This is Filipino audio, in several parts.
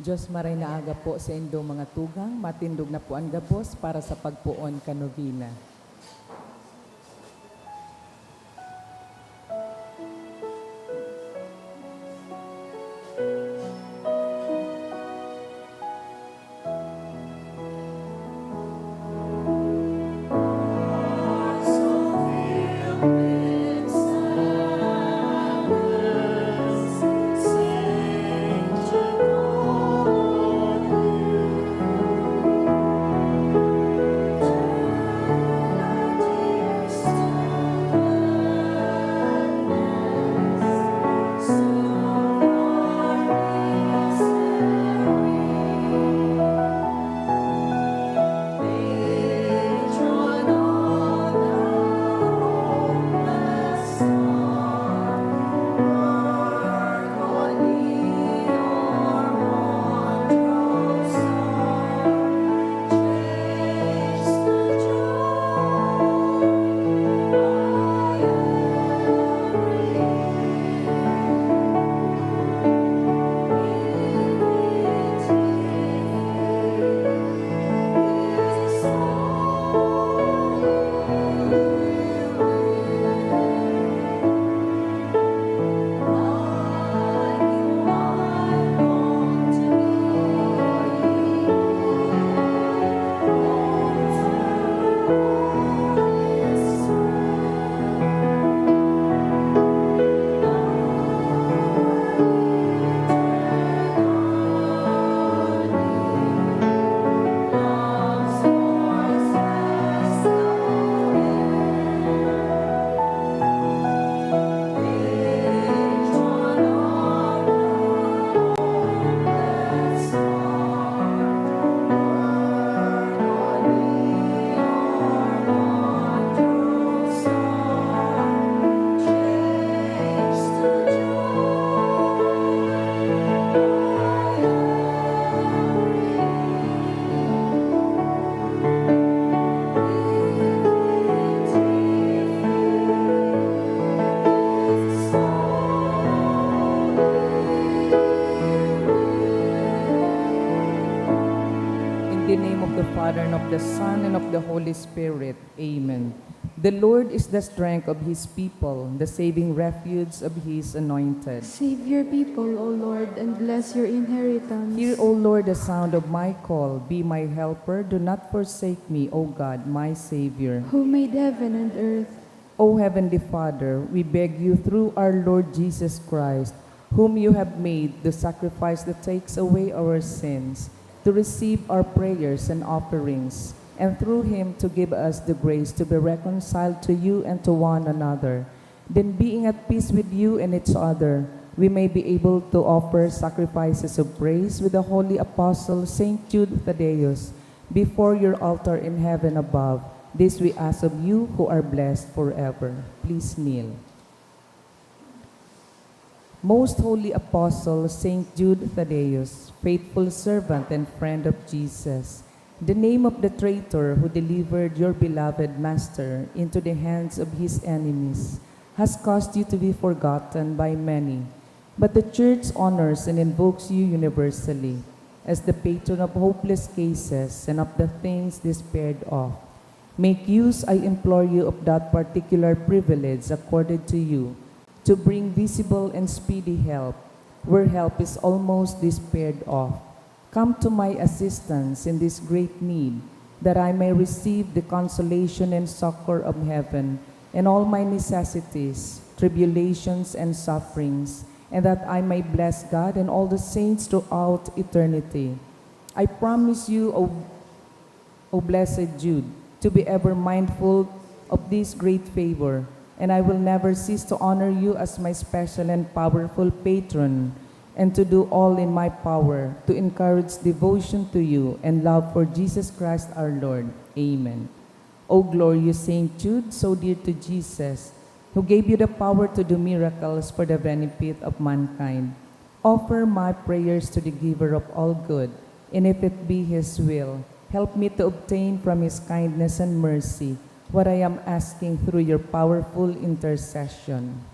Diyos maray na aga po sa indo mga tugang, matindog na po ang gabos para sa pagpuon kanovina. In the name of the Father, and of the Son, and of the Holy Spirit. Amen. The Lord is the strength of His people, the saving refuge of His anointed. Save your people, O Lord, and bless your inheritance. Hear, O Lord, the sound of my call. Be my helper. Do not forsake me, O God, my Savior. Who made heaven and earth. O Heavenly Father, we beg you through our Lord Jesus Christ, whom you have made the sacrifice that takes away our sins, to receive our prayers and offerings, and through him to give us the grace to be reconciled to you and to one another. Then, being at peace with you and each other, we may be able to offer sacrifices of praise with the holy apostle Saint Jude Thaddeus before your altar in heaven above. This we ask of you who are blessed forever. Please kneel. Most Holy Apostle Saint Jude Thaddeus, faithful servant and friend of Jesus, the name of the traitor who delivered your beloved Master into the hands of his enemies has caused you to be forgotten by many, but the Church honors and invokes you universally as the patron of hopeless cases and of the things despaired of. Make use, I implore you, of that particular privilege accorded to you, to bring visible and speedy help, where help is almost despaired of. Come to my assistance in this great need, that I may receive the consolation and succor of heaven in all my necessities, tribulations, and sufferings, and that I may bless God and all the saints throughout eternity. I promise you, O blessed Jude, to be ever mindful of this great favor, and I will never cease to honor you as my special and powerful patron, and to do all in my power to encourage devotion to you and love for Jesus Christ our Lord. Amen. O glorious Saint Jude, so dear to Jesus, who gave you the power to do miracles for the benefit of mankind, offer my prayers to the giver of all good, and if it be his will, help me to obtain from his kindness and mercy what I am asking through your powerful intercession.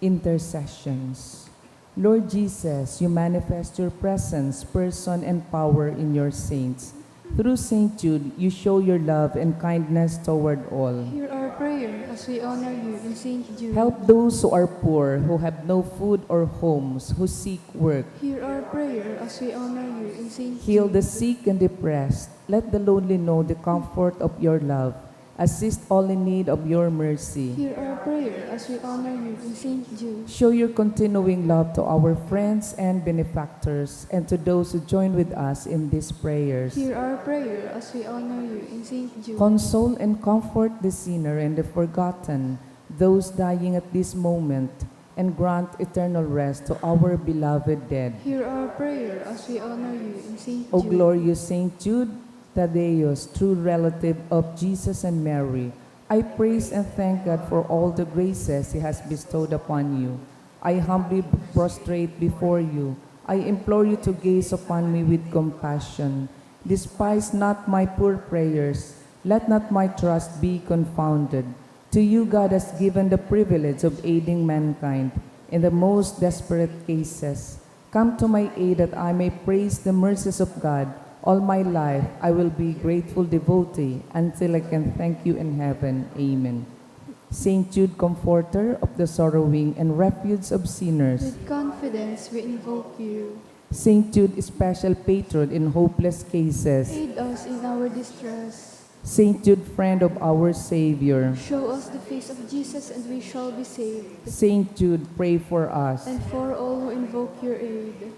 Intercessions. Lord Jesus, you manifest your presence, person, and power in your saints. Through Saint Jude, you show your love and kindness toward all. Hear our prayer as we honor you in Saint Jude. Help those who are poor, who have no food or homes, who seek work. Hear our prayer as we honor you in Saint Heal Jude. the sick and depressed. Let the lonely know the comfort of your love. Assist all in need of your mercy. Hear our prayer as we honor you in Saint Jude. Show your continuing love to our friends and benefactors and to those who join with us in these prayers. Hear our prayer as we honor you in Saint Jude. Console and comfort the sinner and the forgotten, those dying at this moment, and grant eternal rest to our beloved dead. Hear our prayer as we honor you in Saint O Jude. glorious Saint Jude Thaddeus, true relative of Jesus and Mary, I praise and thank God for all the graces He has bestowed upon you. I humbly prostrate before you. I implore you to gaze upon me with compassion. Despise not my poor prayers. Let not my trust be confounded. To you God has given the privilege of aiding mankind in the most desperate cases. Come to my aid that I may praise the mercies of God. All my life I will be grateful devotee until I can thank you in heaven. Amen. Saint Jude, comforter of the sorrowing and refuge of sinners. With confidence we invoke you. Saint Jude, special patron in hopeless cases. Aid us in our distress. Saint Jude, friend of our Savior. Show us the face of Jesus and we shall be saved. Saint Jude, pray for us. And for all who invoke your aid.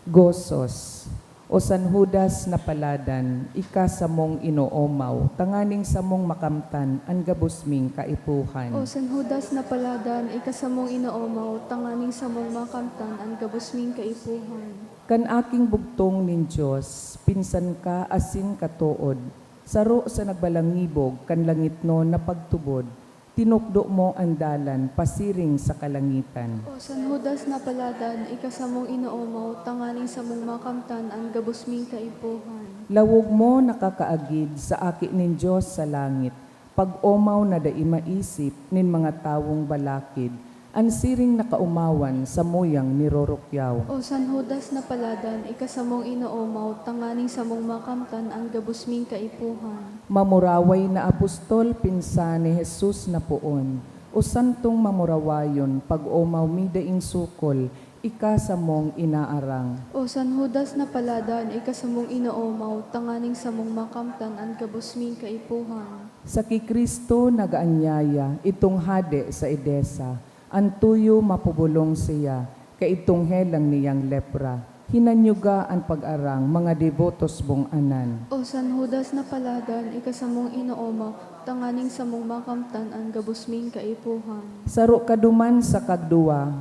Gozos. O San Judas na paladan, ika sa mong inoomaw, tanganing sa mong makamtan, ang gabusming kaipuhan. O San Judas na paladan, ikasamong inoomaw, tanganing sa mong makamtan, ang gabusming kaipuhan. Kan aking bugtong nin Diyos, pinsan ka asin katuod, saro sa nagbalangibog, kan langit no na pagtubod, tinukdo mo ang dalan, pasiring sa kalangitan. O San Judas na paladan, ikasamong inoomaw, tanganing sa mong makamtan, ang gabusming kaipuhan. Lawog mo nakakaagid sa aki nin Diyos sa langit, pag-omaw na dai maisip nin mga tawong balakid, ang siring nakaumawan sa moyang nirorokyaw. O San Judas na paladan, ikasamong inoomaw, tanganing sa mong makamtan, ang gabusming kaipuhan. Mamuraway na apostol, pinsa ni Jesus na puon, o santong mamurawayon, pag-omaw midaing sukol, ika sa mong inaarang. O San Judas na paladan, ikasamong inoomaw, tanganing sa mong makamtan, ang gabusming kaipuhan. Sa kikristo nagaanyaya, itong hade sa Edesa, antuyo mapubulong siya, kaitong helang niyang lepra. Hinanyuga ang pag-arang, mga devotos mong anan. O San Judas na paladan, ikasamong inoomaw, tanganing sa mong makamtan, ang gabusming kaipuhan. Saro kaduman sa kagduwa,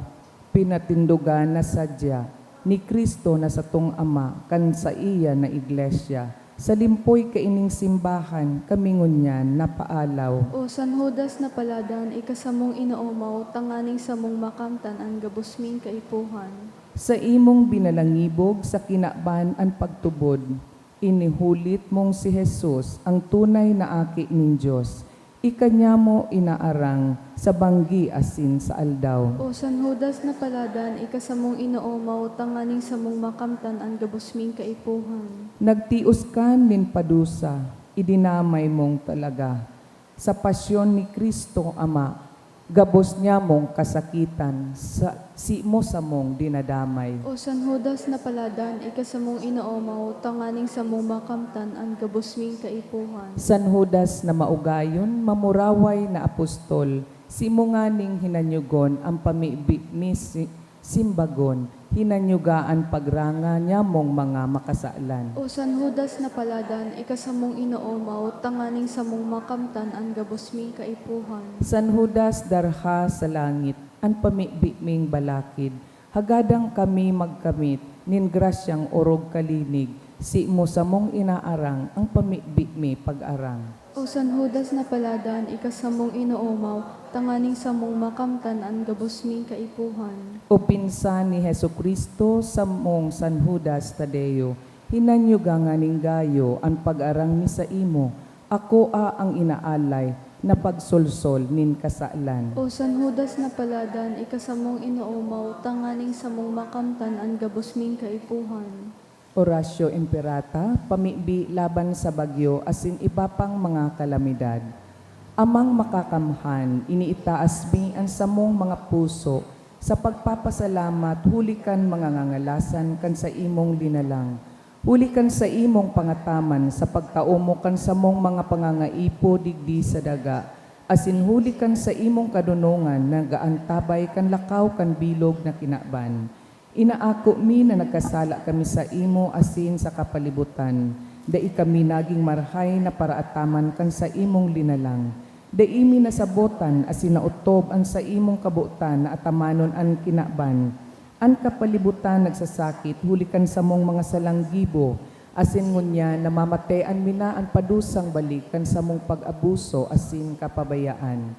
pinatindugan na sadya, ni Kristo na sa tong ama, kan sa iya na iglesia. Sa limpoy kaining simbahan, kamingon niyan napaalaw. O San Judas na paladan, ikasamong inoomaw, tanganing sa mong makamtan, ang gabusming kaipuhan. Sa imong binalangibog sa kinaban ang pagtubod, inihulit mong si Jesus, ang tunay na aki nin Diyos. Ikanya mo inaarang sa banggi asin sa aldaw. O San Judas na paladan, ikasamong inoomaw, tanganing sa mong makamtan, ang gabusming kaipuhan. Nagtios ka nin padusa, idinamay mong talaga. Sa pasyon ni Kristo Ama, gabos niya mong kasakitan, si mo sa mong dinadamay. O San Judas na paladan, ikasamong inoomaw, tanganing sa mong makamtan, ang gabusming kaipuhan. San Judas na maugayon, mamuraway na apostol, si mo nganing hinanyugon ang pamibi ni simbagon, hinanyugaan pagranga niya mong mga makasalan. O San Judas na paladan, ikasamong inoomaw, tanganing sa mong makamtan, ang gabusming kaipuhan. San Judas darha sa langit, ang pamibi ming balakid, hagadang kami magkamit, nin grasyang orog kalinig, si mo sa mong inaarang, ang pamibi mi pag-arang. O San Judas na paladan, ikasamong inoomaw, tanganing sa mong makamtan, ang gabusming kaipuhan. O pinsan ni Hesukristo sa mong San Judas Tadeo, hinanyuga nga ning gayo ang pag-arang ni sa imo, ako ang inaalay, na pagsulsol nin kasaalan. O San Judas na paladan, ikasamong inuumaw, tanganing samong makamtan ang gabos ming kaipuhan. Horacio Imperata, pamibi laban sa bagyo asin iba pang mga kalamidad. Amang makakamhan, iniitaas mi ang samong mga puso sa pagpapasalamat hulikan mga ngangalasan kan sa imong linalang. Hulikan sa imong pangataman sa pagtaumo kan samong mga pangangaipo digdi sa daga. Asin hulikan sa imong kadunungan na gaantabay kan lakaw kan bilog na kinaban. Inaako mi na nagkasala kami sa imo asin sa kapalibutan. Dai kami naging marhay na paraataman kan sa imong linalang. Dai mi nasabotan asin nautob ang sa imong kabutan na atamanon ang kinaban. Ang kapalibutan nagsasakit, hulikan sa mong mga salanggibo, asin ngunya namamatean mi na ang padusang balikan sa mong pag-abuso asin kapabayaan.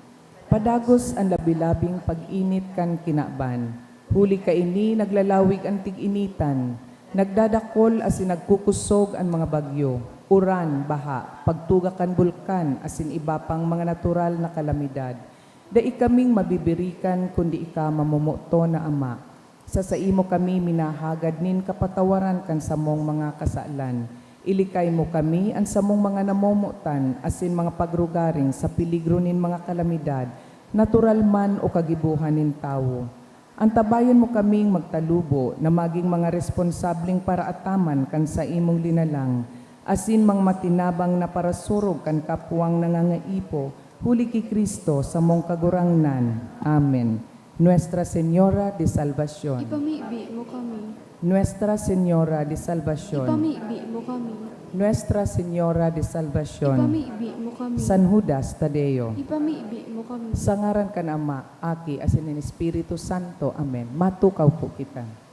Padagos ang labilabing pag-init kan kinaban. Huli ka ini, naglalawig ang tig-initan, nagdadakol asin nagkukusog ang mga bagyo, uran, baha, pagtugakan bulkan asin iba pang mga natural na kalamidad. Dai kaming mabibirikan kundi ika mamumuto na Ama. Sa imo kami minahagad nin kapatawaran kan samong mga kasaalan. Ilikay mo kami ang samong mga namumutan asin mga pagrugaring sa piligro nin mga kalamidad, natural man o kagibuhan nin tawo. Antabayan mo kaming magtalubo na maging mga responsableng paraataman kan sa imong linalang, asin mang matinabang na parasurog kan kapwang nangangaipo, huli ki Kristo sa mong kagurangnan. Amen. Nuestra Señora de Salvación. Ipamibi mo kami. Nuestra Señora de Salvación. Ipamibi mo kami. Nuestra Señora de Salvación. Ipamibi mo kami. San Judas Tadeo. Ipamibi mo kami. Sa ngaran kan Ama, Aki, asin ng Espiritu Santo. Amen. Matukaw po kita.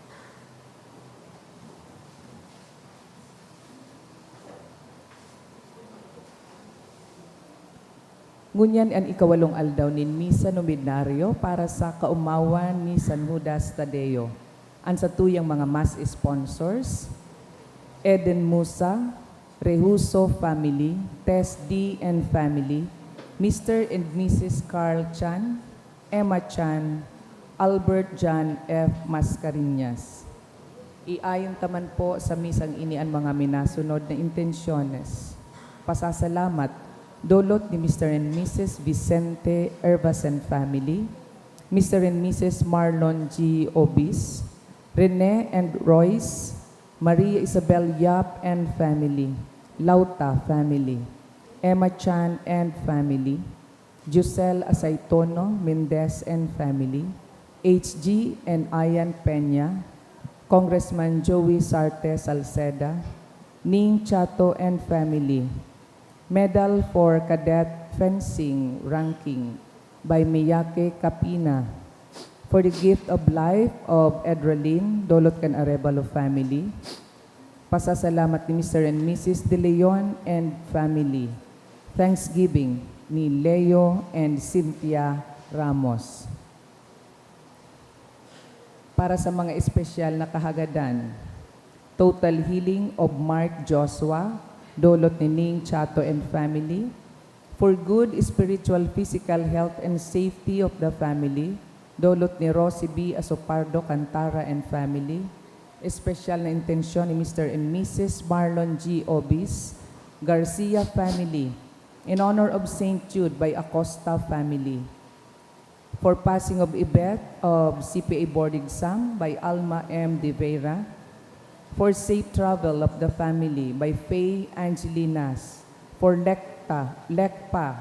Ngunyan ang ikawalong aldaw nin Misa Nominaryo para sa kaumawan ni San Judas Tadeo. Ang sa tuyang mga mass sponsors, Eden Musa, Rehuso Family, Tess D. and Family, Mr. and Mrs. Carl Chan, Emma Chan, Albert John F. Mascarinhas. Iayon taman po sa misang ini ang mga minasunod na intensyones. Pasasalamat dulot ni Mr. and Mrs. Vicente Herbas and Family, Mr. and Mrs. Marlon G. Obis, Rene and Royce, Maria Isabel Yap and Family, Lauta Family, Emma Chan and Family, Giselle Asaitono Mendez and Family, HG and Ian Peña, Congressman Joey Sarte Salceda, Ning Chato and Family, Medal for Cadet Fencing Ranking by Miyake Kapina, for the gift of life of Edralyn Dolot Can Arevalo family. Pasasalamat ni Mr. and Mrs. De Leon and family. Thanksgiving ni Leo and Cynthia Ramos. Para sa mga espesyal na kahagadan, total healing of Mark Joshua, Dolot ni Ning Chato and family, for good spiritual physical health and safety of the family, Dolot ni Rosie B. Asopardo Cantara and family, espesyal na intensyon ni Mr. and Mrs. Marlon G. Obis, Garcia family, in honor of St. Jude by Acosta family, for passing of Ibet of CPA board exam by Alma M. De Vera, for safe travel of the family by Faye Angelinas, for LECPA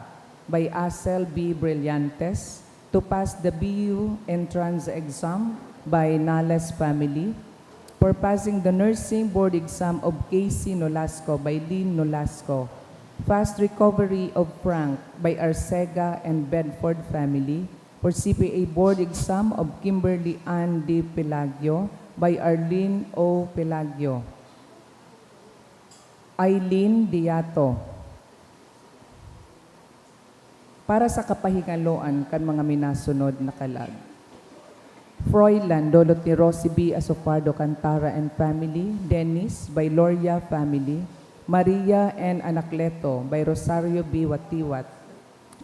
by Asel B. Brillantes, to pass the BU entrance exam by Nales family, for passing the nursing board exam of Casey Nolasco by Lynn Nolasco, fast recovery of Frank by Arcega and Bedford family, for CPA board exam of Kimberly Ann D. Pelagio by Arlene O. Pelagio, Eileen Diato, para sa kapahingaloan kan mga minasunod na kalag. Froilan, Dolot ni Rosie B. Asopardo Cantara and family, Dennis by Loria family, Maria and Anacleto by Rosario B. Watiwat,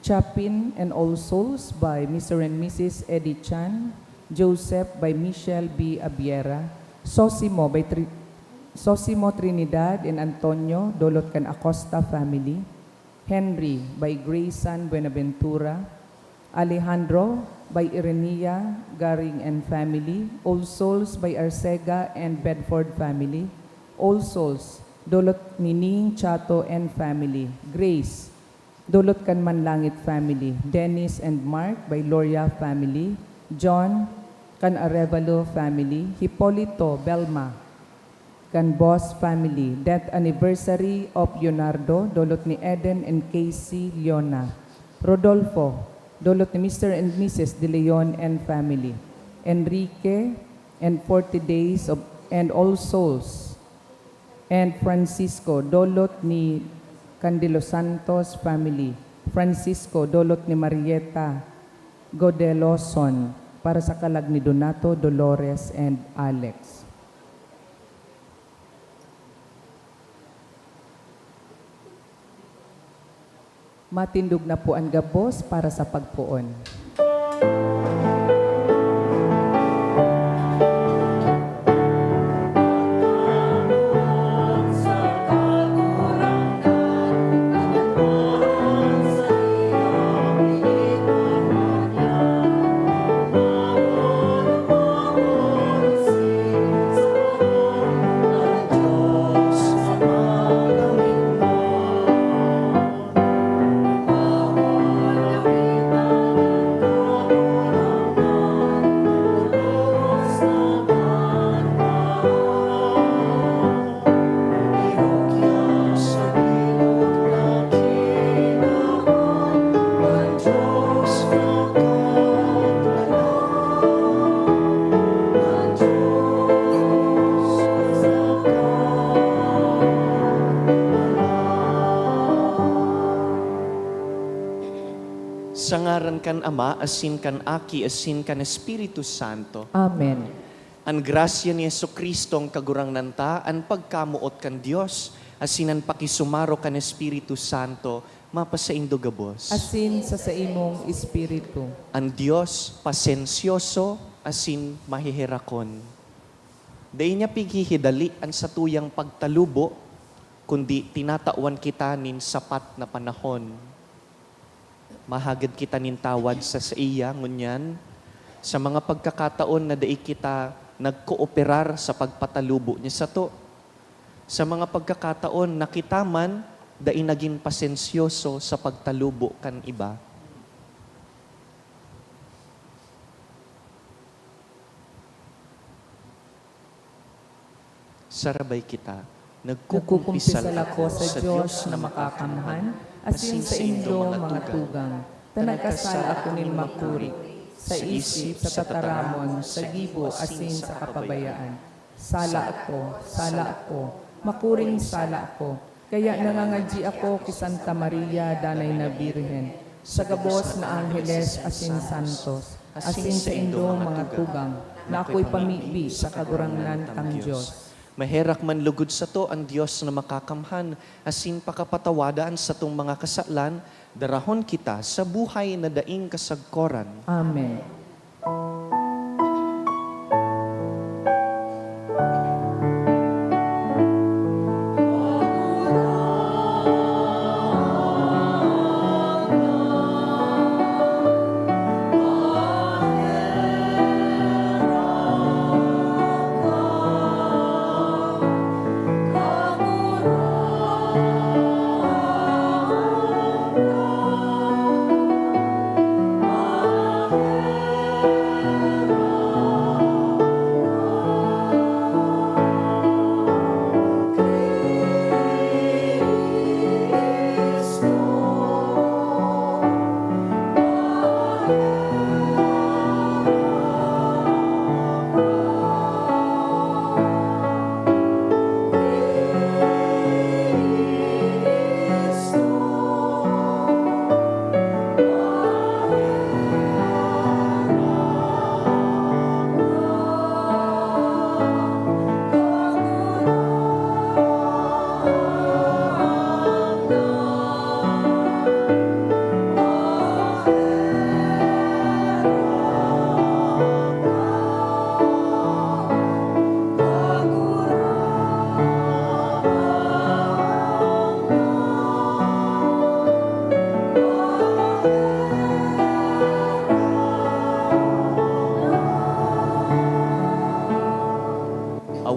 Chapin and All Souls by Mr. and Mrs. Eddie Chan. Joseph by Michelle B. Abiera. Sosimo Trinidad and Antonio Dolot kan Acosta family. Henry by Grayson Buenaventura. Alejandro by Irenea Garing and family. All Souls by Arcega and Bedford family. All Souls Dolot Nining Chato and family. Grace Dolot kan Manlangit family. Dennis and Mark by Loria family. John kan Arevalo family. Hipolito Belma kan Boss family. Death anniversary of Leonardo Dolot ni Eden and Casey Leona. Rodolfo Dolot ni Mr. and Mrs. De Leon and family. Enrique and 40 days of and All Souls. And Francisco Dolot ni Candelo Santos family. Francisco Dolot ni Marieta Godeloson para sa kalag ni Donato, Dolores, and Alex. Matindog na po ang gabos para sa pagpuon. Sangaran kan Ama, asin kan Aki, asin kan Espiritu Santo. Amen. An grasya ni Jesucristo ang kagurang nanta, an pagkamuot kan Dios, asin an pakisumaro kan Espiritu Santo, mapasaindo gabos. Asin sa imong espiritu. An Dios pasensyoso, asin mahihirakon. Day niya pighihidali ang satuyang pagtalubo, kundi tinatawan kita nin sapat na panahon. Mahagad kita nintawad sa iya, ngunyan, sa mga pagkakataon na dai kita nagkooperar sa pagpatalubo niya sa to. Sa mga pagkakataon na kita man, dai naging pasensyoso sa pagtalubo kan iba. Sarabay kita, Nagkukumpisal ako sa Diyos na makakamhan, asin sa indo mga tugang. Tanagkasal ako nin makuri, sa isip, sa tataramon, sa gibo, asin sa kapabayaan. Sala ako, makuring sala ako. Kaya nangangadji ako ki Santa Maria, danay na Birhen, sa gabos na Angeles, asin santos, asin sa indo mga tugang, na ako'y pamibi sa kagurangnan tang Diyos. Maherak man lugod sa to ang Diyos na makakamhan, asin pakapatawadaan sa tong mga kasalan, darahon kita sa buhay na daing kasagkoran. Amen.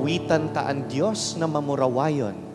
Awitan ta ang Diyos na mamurawayon.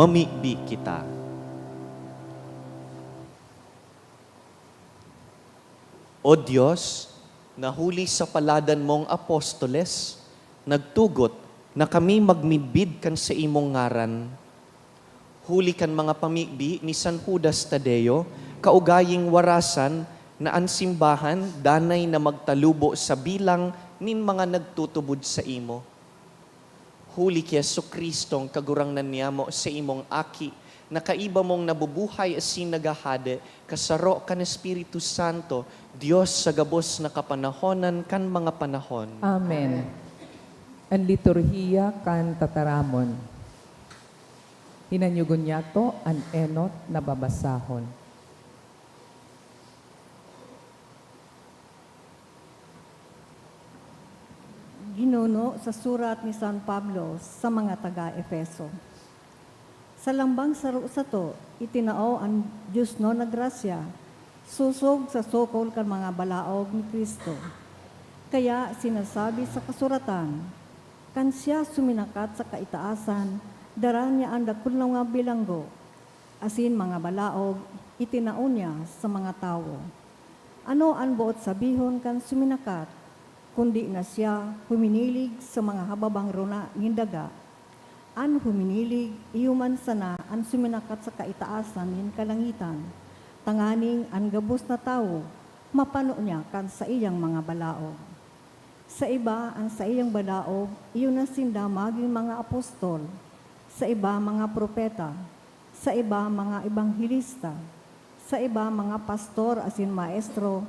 Mamibi kita. O Diyos, nahuli sa paladan mong apostoles, nagtugot na kami magmibid kan sa imong ngaran. Huli kan mga pamibi ni San Judas Tadeo, kaugaying warasan na ang simbahan danay na magtalubo sa bilang nin mga nagtutubod sa imo. Huli kay Jesucristong kagurangnan niya mo sa imong aki, na kaiba mong nabubuhay asin nagahade, kasaro kan Espiritu Santo, Diyos sa gabos na kapanahonan kan mga panahon. Amen. Ang liturhiya kan tataramon. Hinanyugon niya to ang enot na babasahon. Ginuno sa surat ni San Pablo sa mga taga-Efeso. Sa lambang saro sa to, itinao ang Diyos no na grasya, susog sa sokol kan mga balaog ni Kristo. Kaya sinasabi sa kasuratan, kan siya suminakat sa kaitaasan, dara niya ang dakul nga bilanggo, asin mga balaog, itinao niya sa mga tao. Ano ang buot sabihon kan suminakat? Kundi na siya huminilig sa mga hababang runa ngindaga. An huminilig, iyuman sana an suminakat sa kaitaasan nin kalangitan. Tanganing an gabos na tao, mapano niya kan sa iyang mga balaog. Sa iba, ang sa iyang badaog, iyon na sinda maging mga apostol. Sa iba, mga propeta. Sa iba, mga ebanghilista. Sa iba, mga pastor asin maestro.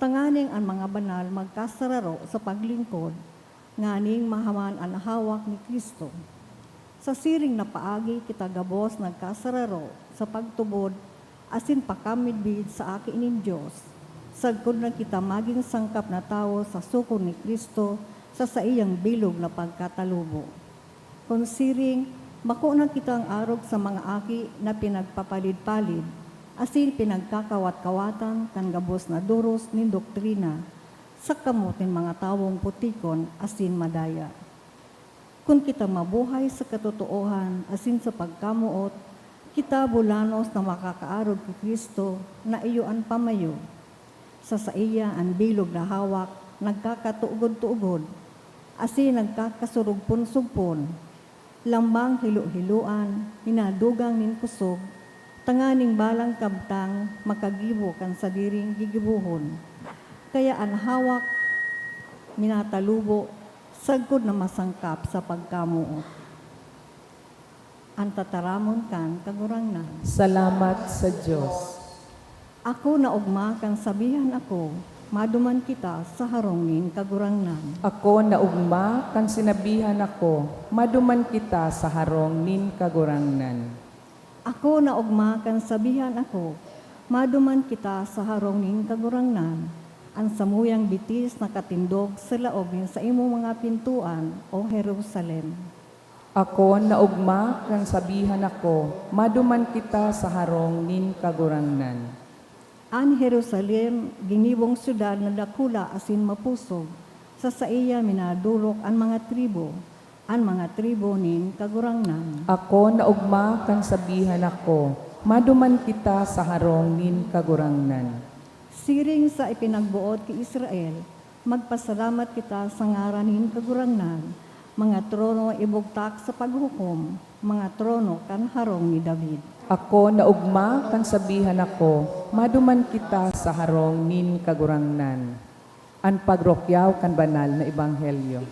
Tanganing ang mga banal magkasararo sa paglingkod, nganing mahaman ang hawak ni Kristo. Sa siring na paagi kita gabos nagkasararo sa pagtubod, asin pakamidbid sa akin ning Diyos. Sagkod na kita maging sangkap na tao sa suko ni Kristo sa iyang bilog na pagkatalubo. Konsiring, mako na kita ang arog sa mga aki na pinagpapalid-palid, asin pinagkakawat-kawatan kan gabos na duros ni doktrina, sa kamutin mga tawong putikon asin madaya. Kung kita mabuhay sa katotohan asin sa pagkamuot, kita bulanos na makakaarog kay Kristo na iyo ang pamayo. Sa iya ang bilog na hawak, nagkakatuugod-tuugod, asin nagkakasurugpon-sugpon, lambang hilo-hiluan, hinadugang nin kusog, tanganing balang kabtang, makagibo kan sa diring gigibuhon. Kaya ang hawak, minatalubo, sagkod na masangkap sa pagkamuot. Ang tataramon kan kagurangnan. Salamat sa Diyos. Ako na ugma kang sabihan ako, maduman kita sa harongin kagurangnan. Ako na ugma kan sinabihan ako, maduman kita sa harong nin kagurangnan. Ako na ugma kang sabihan ako, maduman kita sa harongin kagurangnan. Ang samuyang bitis na katindog sa laogin sa imo mga pintuan, O Jerusalem. Ako na ugma kan sabihan ako, maduman kita sa harong nin kagurangnan. An Jerusalem, ginibong syudad na dakula asin mapusog, sa iya minadurok ang mga tribo nin kagurangnan. Ako na ugma kan sabihan ako, maduman kita sa harong nin kagurangnan. Siring sa ipinagbuot ki Israel, magpasalamat kita sa ngaran nin kagurangnan, mga trono ibugtak sa paghukom, mga trono kan harong ni David. Ako na ugma kan sabihan ako, maduman kita sa harong nin kagurangnan. An pagrokyaw kan banal na ebanghelyo.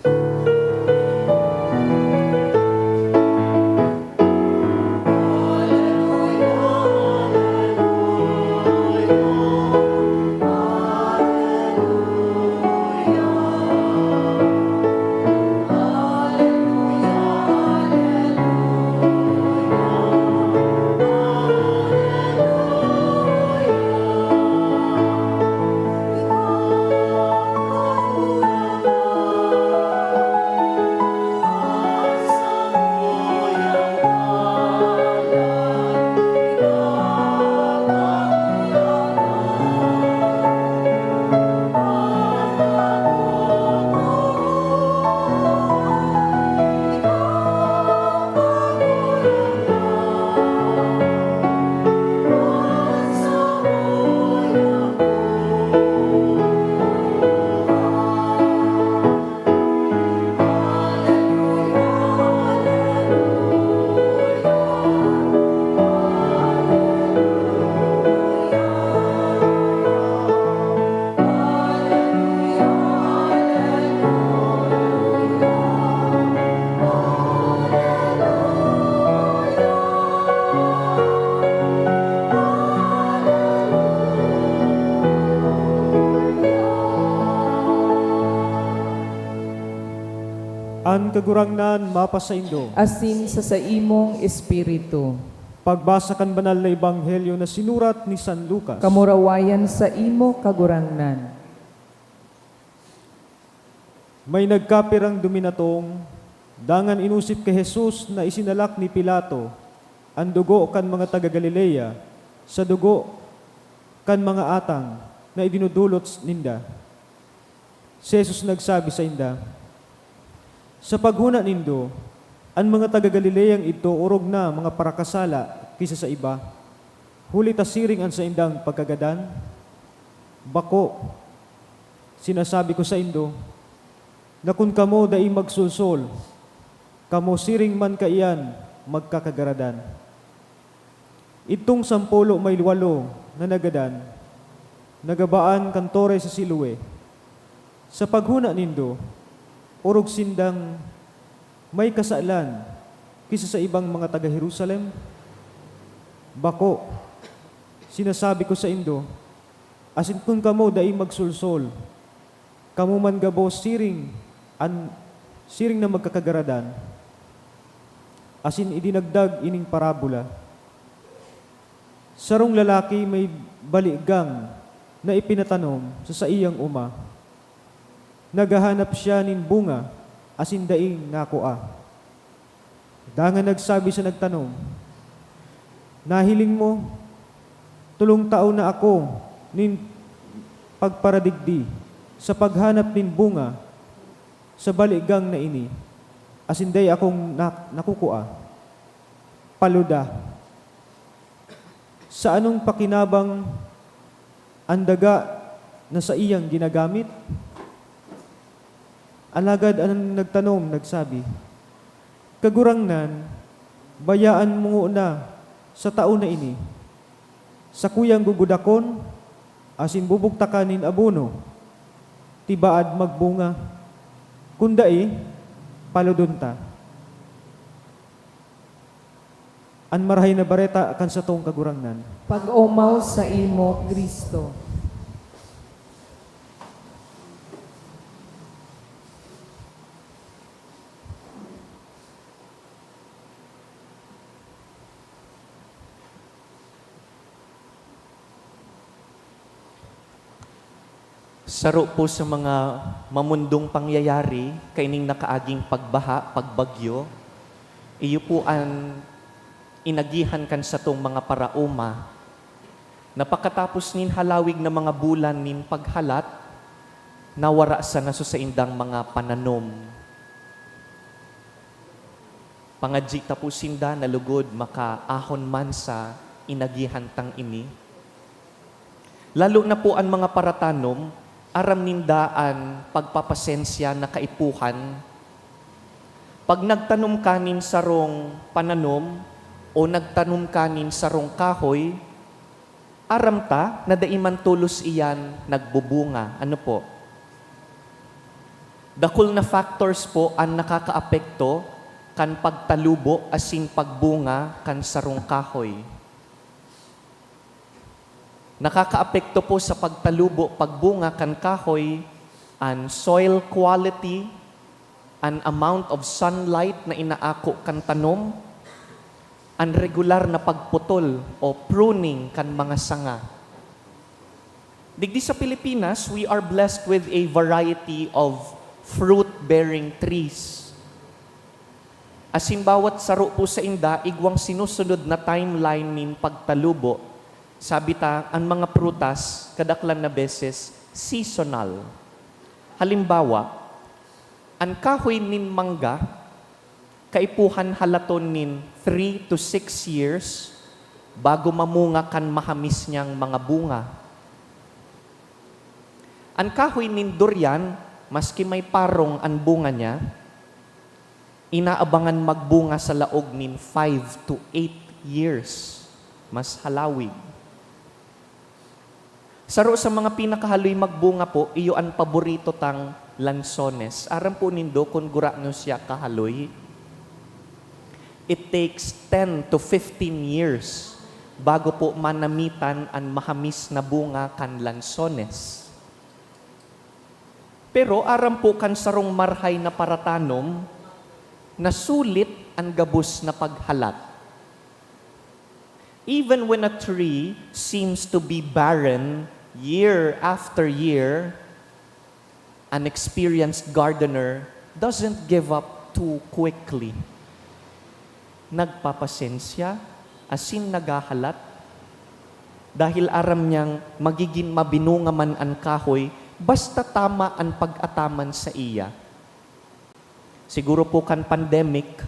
An kagurangnan mapasaindo. Asin sa imong espiritu. Pagbasa kan banal na ebanghelyo na sinurat ni San Lucas. Kamurawayan sa imo kagurangnan. May nagkapirang duminatong, dangan inusip kay Jesus na isinalak ni Pilato ang dugo kan mga taga Galilea sa dugo kan mga atang na idinudulot ninda. Si Jesus nagsabi sa inda, sa paghuna nindo, ang mga taga Galileang ito urog na mga parakasala kisa sa iba. Huli tasiring ang sa indang pagkagadan. Bako, sinasabi ko sa indo, na kung kamo dai magsulsol, kamo siring man kaiyan magkakagaradan. Itong 10 may 8 na nagadan, nagabaan kantore sa Siloe. Sa paghuna nindo, urog sindang may kasalan kisa sa ibang mga taga-Jerusalem? Bako, sinasabi ko sa indo, asin kung kamo dai magsulsol, kamo man gabo siring na magkakagaradan, asin idinagdag ining parabola. Sarong lalaki may baligang na ipinatanom sa iyang uma. Nagahanap siya nin bunga, asin daing nakuha. Dangan nagsabi sa nagtanom, nahiling mo, tulong taon na ako nin pagparadigdi sa paghanap nin bunga sa baligang na ini, asin day akong nakukuha. Paluda. Sa anong pakinabang ang daga na sa iyang ginagamit? Alagad ang nagtanom, nagsabi, kagurangnan, bayaan mo na sa taon na ini, sa kuyang gugudakon, asin bubugtakanin abono, tibaad magbunga, kundai, paludunta. An marahay na bareta akan sa tong kagurangnan. Pag-umaw sa imo, Kristo. Saro po sa mga mamundong pangyayari, kaining nakaaging pagbaha, pagbagyo, iyo po ang inagihan kan sa tong mga parauma, na pagkatapos nin halawig na mga bulan nin paghalat, nawara sa naso sa indang mga pananom. Pangadji tapos sinda nalugod makaahon man sa inagihan tang ini. Lalo na po ang mga paratanom, aram nindaan pagpapasensya na kaipuhan. Pag nagtanom kanin sarong pananom o nagtanom kanin sarong kahoy, aram ta na daiman tulos iyan nagbubunga. Ano po? Dakul na factors po ang nakakaapekto kan pagtalubo asin pagbunga kan sarong kahoy. Nakakaapekto po sa pagtalubo, pagbunga kan kahoy, ang soil quality, an amount of sunlight na inaako kan tanom, ang regular na pagputol o pruning kan mga sanga. Digdi sa Pilipinas, we are blessed with a variety of fruit-bearing trees. Asin bawat saro po sa inda, igwang sinusunod na timeline nin pagtalubo. Sabi ta, ang mga prutas, kadaklan na beses, seasonal. Halimbawa, ang kahoy nin mangga, kaipuhan halaton nin 3 to 6 years bago mamunga kan mahamis niyang mga bunga. Ang kahoy nin durian, maski may parong ang bunga niya, inaabangan magbunga sa laog nin 5 to 8 years. Mas halawig. Saro sa mga pinakahaloy magbunga po, iyo ang paborito tang lansones. Aram po nindo kung gura nyo siya kahaloy. It takes 10 to 15 years bago po manamitan ang mahamis na bunga kan lansones. Pero aram po kan sarong marhay na paratanom, na sulit ang gabos na paghalat. Even when a tree seems to be barren year after year, an experienced gardener doesn't give up too quickly. Nagpapasensya, asin nagahalat, dahil aram niyang magiging mabinunga man ang kahoy, basta tama ang pag-ataman sa iya. Siguro po kan pandemic,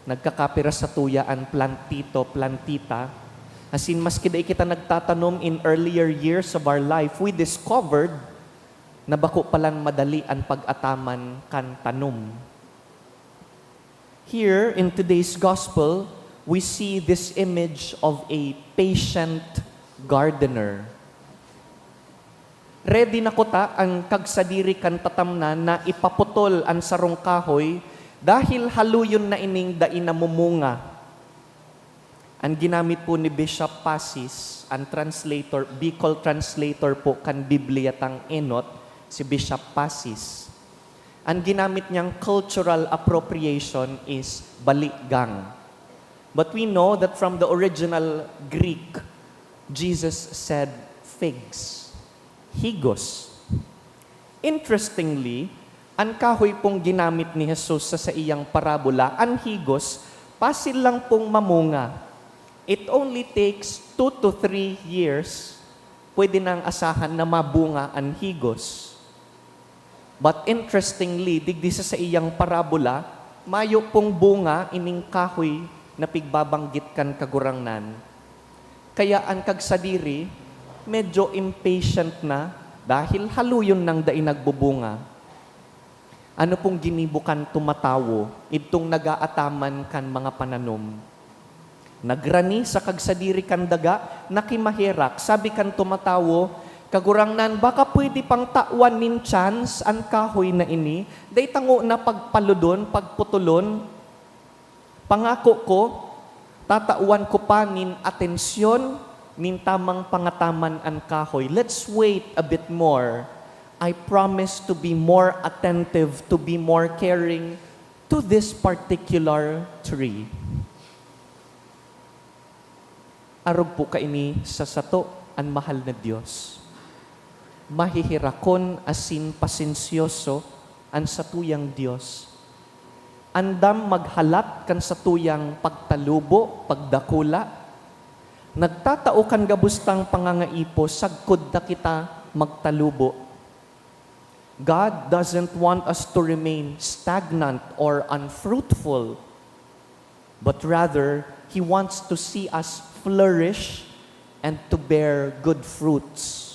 nagkakapira sa tuya ang plantito, plantita, asin maski da kita nagtatanom in earlier years of our life, we discovered na bako palang madali ang pag-ataman kan tanom. Here in today's gospel, we see this image of a patient gardener. Ready na ko ta ang kagsadiri kan tatamnan na ipaputol ang sarong kahoy dahil haluyon na ining dain na mumunga. Ang ginamit po ni Bishop Pasis, ang translator, Bicol translator po kan Biblia tang enot, si Bishop Pasis. Ang ginamit niyang cultural appropriation is baligang. But we know that from the original Greek, Jesus said figs, higos. Interestingly, ang kahoy pong ginamit ni Jesus sa iyang parabola, ang higos, pasil lang pong mamunga. It only takes 2 to 3 years, pwede nang asahan na mabunga ang higos. But interestingly, digdi sa iyang parabola, mayo pong bunga ining kahoy na pigbabanggit kan kagurangnan. Kaya ang kagsadiri, medyo impatient na dahil haluyon ng daing nagbubunga. Ano pong ginibukan tumatawo, itong nagaataman kan mga pananom. Nagrani sa kagsadiri kan daga, nakimahirak, sabi kan tumatawo, kagurangnan, baka pwede pang tawan nin chance ang kahoy na ini, day tango na pagpaludon, pagputulon, pangako ko, tatauan ko pa nin atensyon, nin tamang pangataman ang kahoy. Let's wait a bit more. I promise to be more attentive, to be more caring to this particular tree. Arog po kaini sa sato ang mahal na Diyos. Mahihirakon asin pasensyoso ang satuyang Diyos. Andam maghalat kan satuyang pagtalubo, pagdakula. Nagtatao kan gabustang pangangaipo, sagkod na kita magtalubo. God doesn't want us to remain stagnant or unfruitful, but rather, He wants to see us flourish and to bear good fruits.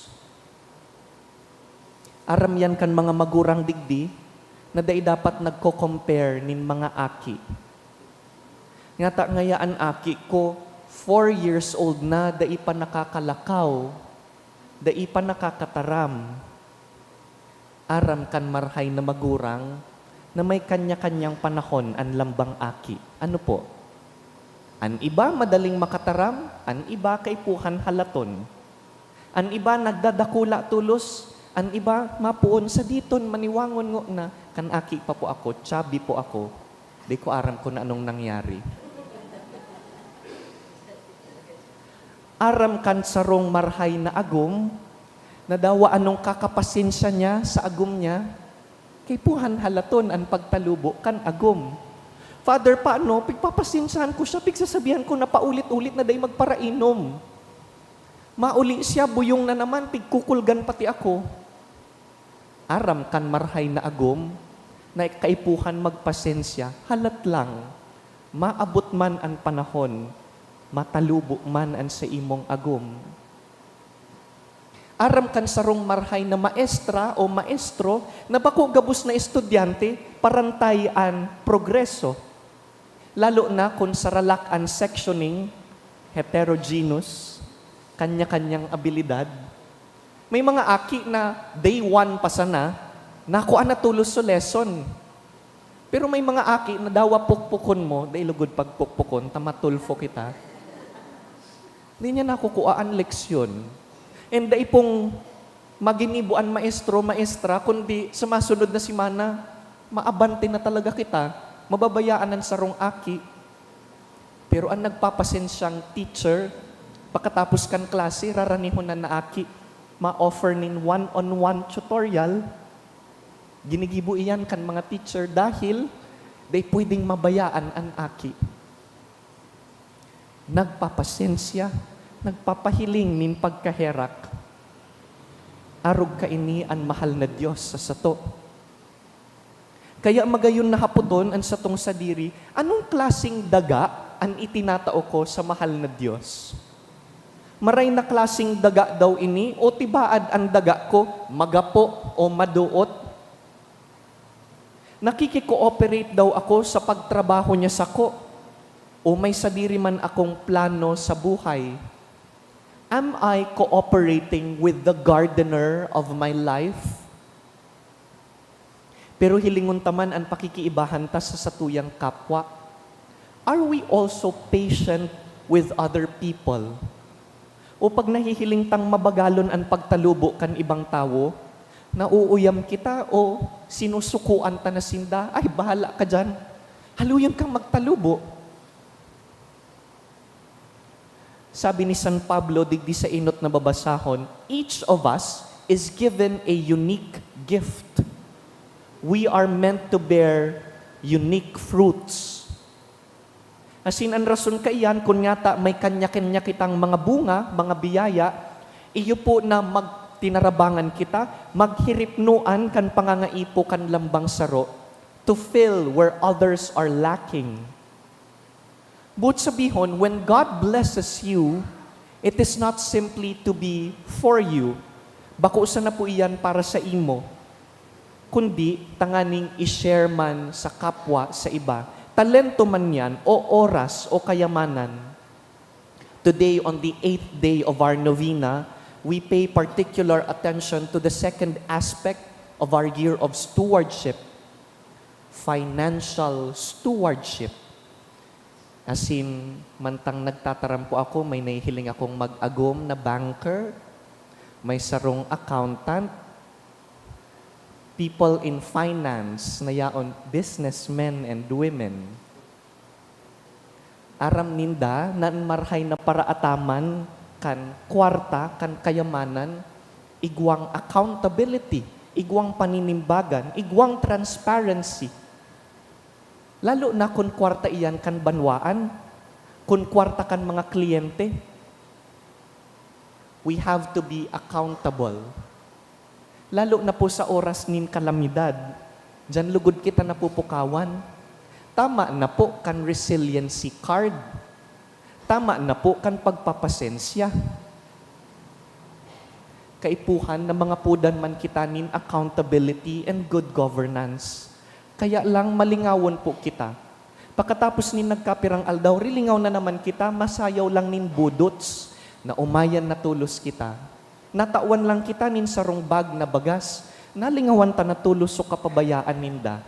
Aram yan kan mga magurang digdi na day dapat nagko-compare nin mga aki. Nga ta ngayaan aki ko, 4 years old na, day pa nakakalakaw, day pa nakakataram. Aram kan marhay na magurang na may kanya-kanyang panahon ang lambang aki. Ano po? An iba madaling makataram, an iba kay puhan halaton. An iba nagdadakula tulos, an iba mapuon sa diton maniwangon ngo na kan aki pa po ako, chubby po ako. Di ko aram ko na anong nangyari. Aram kan sarong marhay na agum, na dawa anong kakapasensya niya sa agum niya, kay puhan halaton ang pagtalubo kan agum. Father, paano? Pigpapasinsahan ko siya, pigsasabihan ko na paulit-ulit na day magparainom. Mauli siya, buyong na naman, pigkukulgan pati ako. Aram kan marhay na agom, na kaipuhan magpasensya, halat lang, maabot man ang panahon, matalubo man ang sa imong agom. Aram kan sarong marhay na maestra o maestro, na bako gabus na estudyante, parantay ang progreso. Lalo na kung saralak ang sectioning, heterogeneous, kanya-kanyang abilidad. May mga aki na day 1 pa sana, nakuha na tulos sa lesson. Pero may mga aki na dawa pukpukon mo, day lugod pagpukpukon, tamatulfo kita. Hindi niya nakukuha ang leksyon. And day pong maginibuan maestro, maestra, kundi sa masunod na simana, maabante na talaga kita, mababayaan ng sarong aki. Pero ang nagpapasensyang teacher, pagkatapos kan klase, raranihon na aki, ma-offer nin one-on-one tutorial, ginigibo iyan kan mga teacher dahil they pwedeng mabayaan ang aki. Nagpapasensya, nagpapahiling nin pagkaherak. Arog kaini ang mahal na Diyos sa sato. Kaya magayon na haputon ang satong sadiri, anong klasing daga ang itinatao ko sa mahal na Diyos? Maray na klasing daga daw ini, o tibaad ang daga ko, magapo o maduot? Nakikikooperate daw ako sa pagtrabaho niya sa ko, o may sadiri man akong plano sa buhay? Am I cooperating with the gardener of my life? Pero hilingon taman ang pakikiibahan ta sa satuyang kapwa. Are we also patient with other people? O pag nahihiling tang mabagalon ang pagtalubo kan ibang tao, nauuyam kita o sinusukuan ta na sinda, ay bahala ka dyan. Haluyan kang magtalubo. Sabi ni San Pablo, digdi sa inot na babasahon, each of us is given a unique gift. We are meant to bear unique fruits. Asin ang rason kaiyan, kung ngata may kanya-kanya kitang mga bunga, mga biyaya, iyo po na magtinarabangan kita, maghiripnuan kan pangangaipo kan lambang saro, to fill where others are lacking. But sabihon, when God blesses you, it is not simply to be for you. Bako sa na po iyan para sa imo, kundi tanganing i-share man sa kapwa, sa iba. Talento man yan, o oras, o kayamanan. Today, on the 8th day of our novena, we pay particular attention to the second aspect of our year of stewardship, financial stewardship. As in, mantang nagtatarampo ako, may nahihiling akong mag-agom na banker, may sarong accountant, people in finance na yaon, businessmen and women. Aram ninda na marhay na paraataman kan kwarta, kan kayamanan, igwang accountability, igwang paninimbagan, igwang transparency. Lalo na kung kwarta iyan kan banwaan, kung kwarta kan mga kliyente, we have to be accountable. Lalo na po sa oras nin kalamidad, dyan lugod kita napupukawan. Tama na po kan resiliency card. Tama na po kan pagpapasensya. Kaipuhan na mga pudan man kita nin accountability and good governance. Kaya lang malingawon po kita. Pagkatapos nin nagkapirang aldaw, rilingaw na naman kita, masayaw lang nin budots na umayan na tulos kita. Natawan lang kita nin sarong bag na bagas, nalingawan ta na tulos so kapabayaan ninda.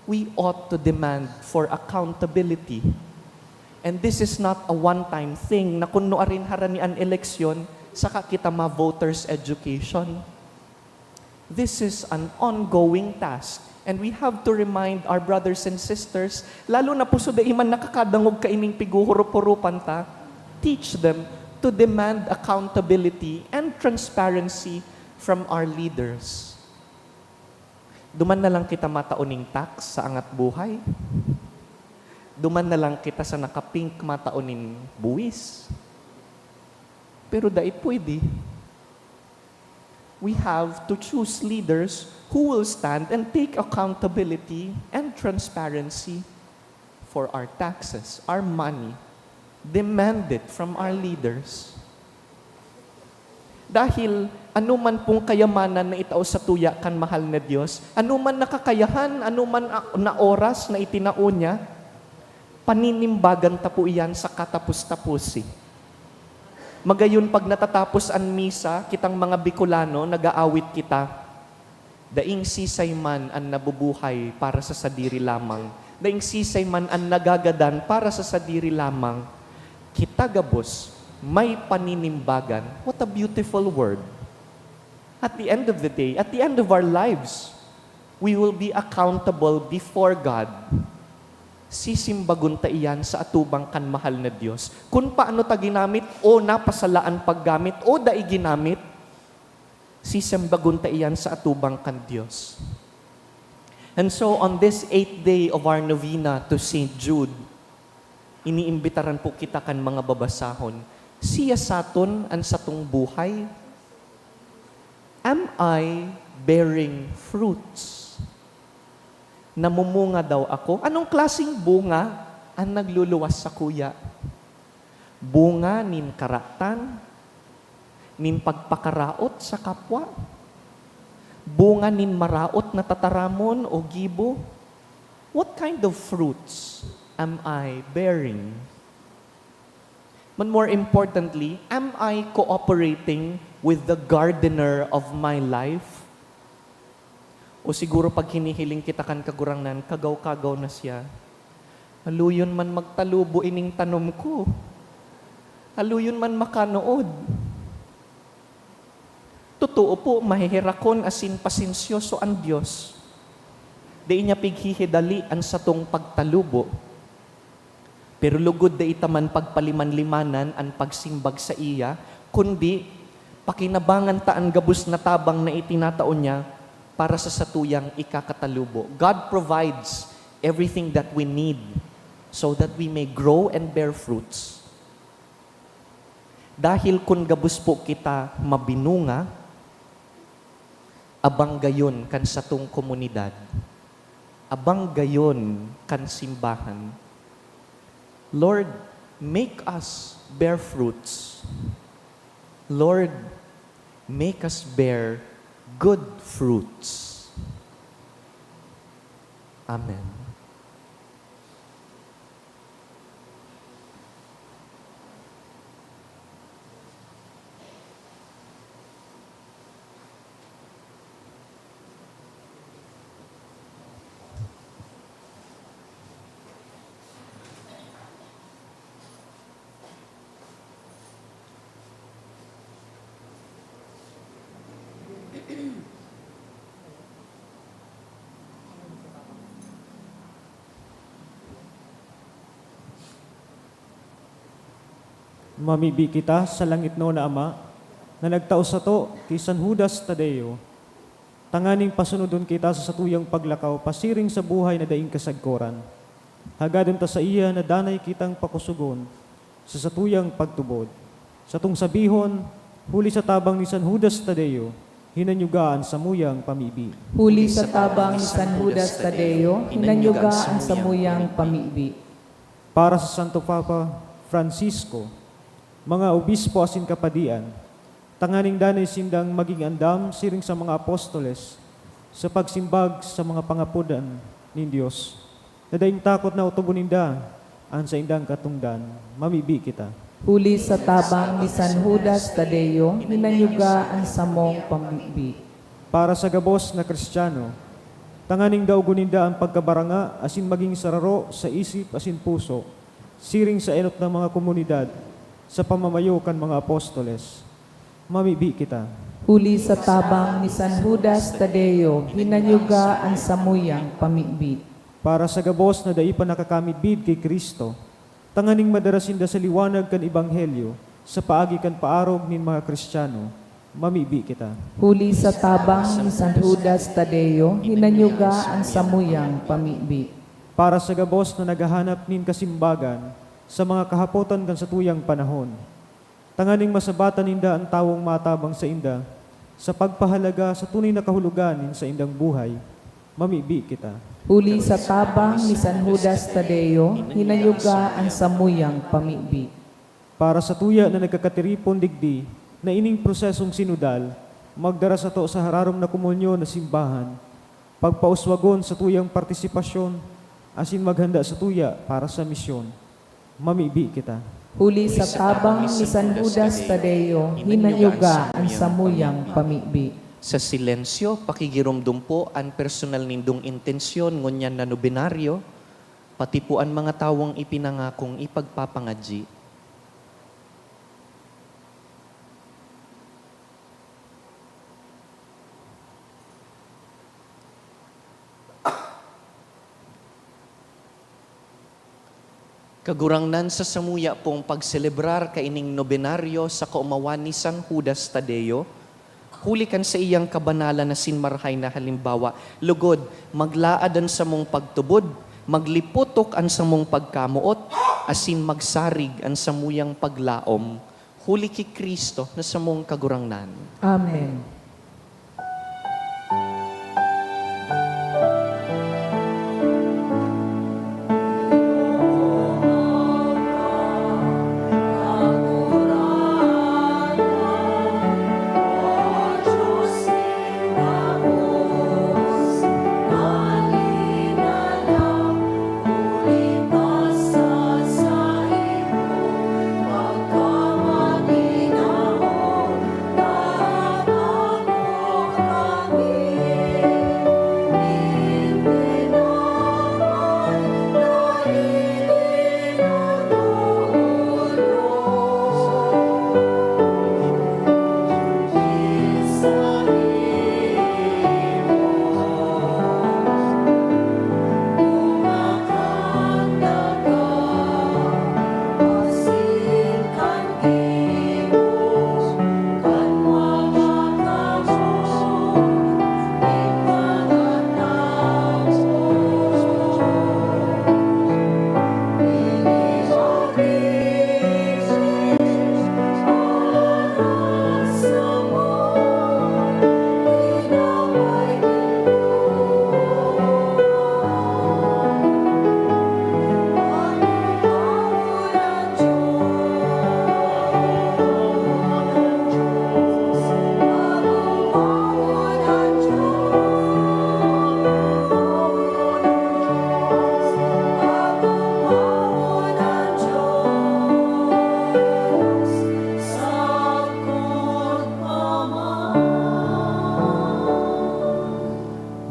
We ought to demand for accountability. And this is not a one-time thing na kung noarin haranian eleksyon, saka kita ma-voters education. This is an ongoing task. And we have to remind our brothers and sisters, lalo na po so da iman nakakadangog kaining piguhurupurupan ta, teach them to demand accountability and transparency from our leaders. Duman na lang kita matauning tax sa angat buhay. Duman na lang kita sa nakapink mataunin buwis. Pero dahil pwede. We have to choose leaders who will stand and take accountability and transparency for our taxes, our money. Demand it from our leaders. Dahil anuman pong kayamanan na itao sa tuya kan mahal na Diyos, anuman nakakayahan, anuman na oras na itinao niya, paninimbagan tapo iyan sa katapos-tapusi. Magayon pag natatapos ang misa, kitang mga Bicolano, nag-aawit kita, daing sisay man ang nabubuhay para sa sadiri lamang, daing sisay man ang nagagadan para sa sadiri lamang, kita gabos, may paninimbagan. What a beautiful word. At the end of the day, at the end of our lives, we will be accountable before God. Sisimbagon ta iyan sa atubang kan mahal na Diyos. Kung paano ta ginamit o napasalaan paggamit o dai ginamit, sisimbagon ta iyan sa atubang kan Diyos. And so on this 8th day of our novena to St. Jude, iniimbitaran po kita kan mga babasahon, siya saton ang satong buhay. Am I bearing fruits? Namumunga daw ako. Anong klaseng bunga ang nagluluwas sa kuya? Bunga nin karatan, nin pagpakaraot sa kapwa, bunga nin maraot na tataramon o gibo. What kind of fruits am I bearing? But more importantly, am I cooperating with the gardener of my life? O siguro pag hinihiling kita kan kagurangnan, kagaw-kagaw na siya. Haluyon man magtalubo ining tanom ko. Haluyon man makanood. Totoo po, mahihirakon asin pasensyoso ang Diyos. Di niya pighihidali ang satong pagtalubo. Pero lugod da itaman pagpaliman-limanan ang pagsimbag sa iya, kundi pakinabangan ta ang gabus na tabang na itinataon niya para sa satuyang ikakatalubo. God provides everything that we need so that we may grow and bear fruits. Dahil kung gabus po kita mabinunga, abang gayon kan satong komunidad, abang gayon kan simbahan. Lord, make us bear fruits. Lord, make us bear good fruits. Amen. Mamibi kita sa langit no na Ama, na nagtao sa to, kay San Judas Tadeo, tanganing pasunodon kita sa satuyang paglakaw, pasiring sa buhay na daing kasagkoran. Hagadon ta sa iya na danay kitang pakusugon, sa satuyang pagtubod. Sa tung sabihon, huli sa tabang ni San Judas Tadeo, hinanyugaan sa muyang pamibi. Huli sa tabang ni San Judas Tadeo, hinanyuga ang samuyang pamibi. Para sa Santo Papa Francisco, mga obispo asin kapadian, tanganing danay sindang maging andam siring sa mga apostoles sa pagsimbag sa mga pangapudan ni Diyos. Nadaing takot na utubuninda ang sa indang katungdan, mamibi kita. Huli sa tabang ni San Judas Tadeo, hinanyuga ang samong pamibi. Para sa gabos na Kristiyano, tanganing daw guninda ang pagkabaranga asin maging sararo sa isip asin puso, siring sa enot ng mga komunidad, sa pamamayo kan mga apostoles. Mamibi kita. Huli sa tabang ni San Judas Tadeo, hinanyuga ang samuyang pamibi. Para sa gabos na daipa nakakamidbid kay Kristo, tanganing madarasinda sa liwanag kan Ebanghelyo, sa paagi kan paarog nin mga Kristiyano, mamibi kita. Huli sa tabang ni San Judas Tadeo, hinanyuga ang samuyang pamibi. Para sa gabos na naghahanap nin kasimbagan, sa mga kahapotan kan sa tuyang panahon, tanganing masabatan ninda ang tawong matabang sa inda, sa pagpahalaga sa tunay na kahulugan sa indang buhay, mamibi kita. Huli sa tabang ni San Judas Tadeo, hinanyuga ang samuyang pamibi. Para sa tuya na nagkakatiripon digdi, na ining prosesong sinudal, magdara sa to sa hararom na komunyo na simbahan, pagpauswagon sa tuyang partisipasyon, asin maghanda sa tuya para sa misyon, mamibi kita. Huli sa tabang ni San Judas Tadeo, hinanyuga ang samuyang pamibi. Sa silensyo, pakigirumdum po ang personal nindong intensyon ngunyan na nobinaryo, pati po ang mga tawong ipinangakong ipagpapangadji. Kagurangnan sa samuya pong pagselebrar kaining nobenaryo sa kaumawan ni San Judas Tadeo, hulikan sa iyang kabanalan na sinmarhay na halimbawa, lugod, maglaadan sa mong pagtubod, magliputok ang samong pagkamuot, asin magsarig ang samuyang paglaom, huli ki Kristo na samong kagurangnan. Amen.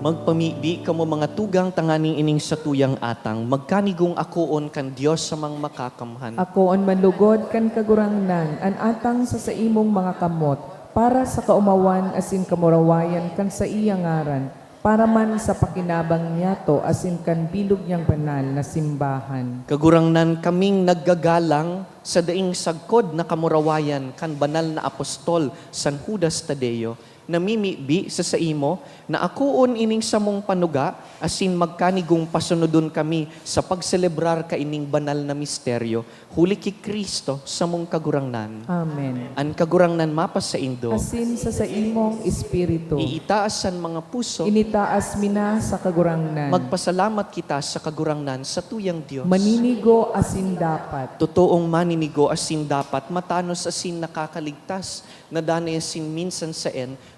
Magpamibi kamo mga tugang tanganing ining sa tuyang atang, magkanigong akoon kan Dios sa mang makakamhan. Ako on manlugod kan kagurangnan, an atang sa imong mga kamot, para sa kaumawan asin kamurawayan kan sa iyang ngaran, para man sa pakinabang niyato asin kan bilog niyang banal na simbahan. Kagurangnan kaming naggagalang sa daing sagkod na kamurawayan kan banal na apostol San Judas Tadeo, namimibi sa imo na akoon ining samong panuga asin magkanigong pasunodon kami sa pagselebrar ka ining banal na misteryo huli ki Kristo sa mong kagurangnan. Amen. An kagurangnan mapas sa indo, Asin sa imong espiritu, iitaasan mga puso, initaas mina sa kagurangnan, magpasalamat kita sa kagurangnan sa tuyang Dios. maninigo asin dapat, Totoong maninigo asin dapat, matanos asin nakakaligtas, na danay asin minsan sa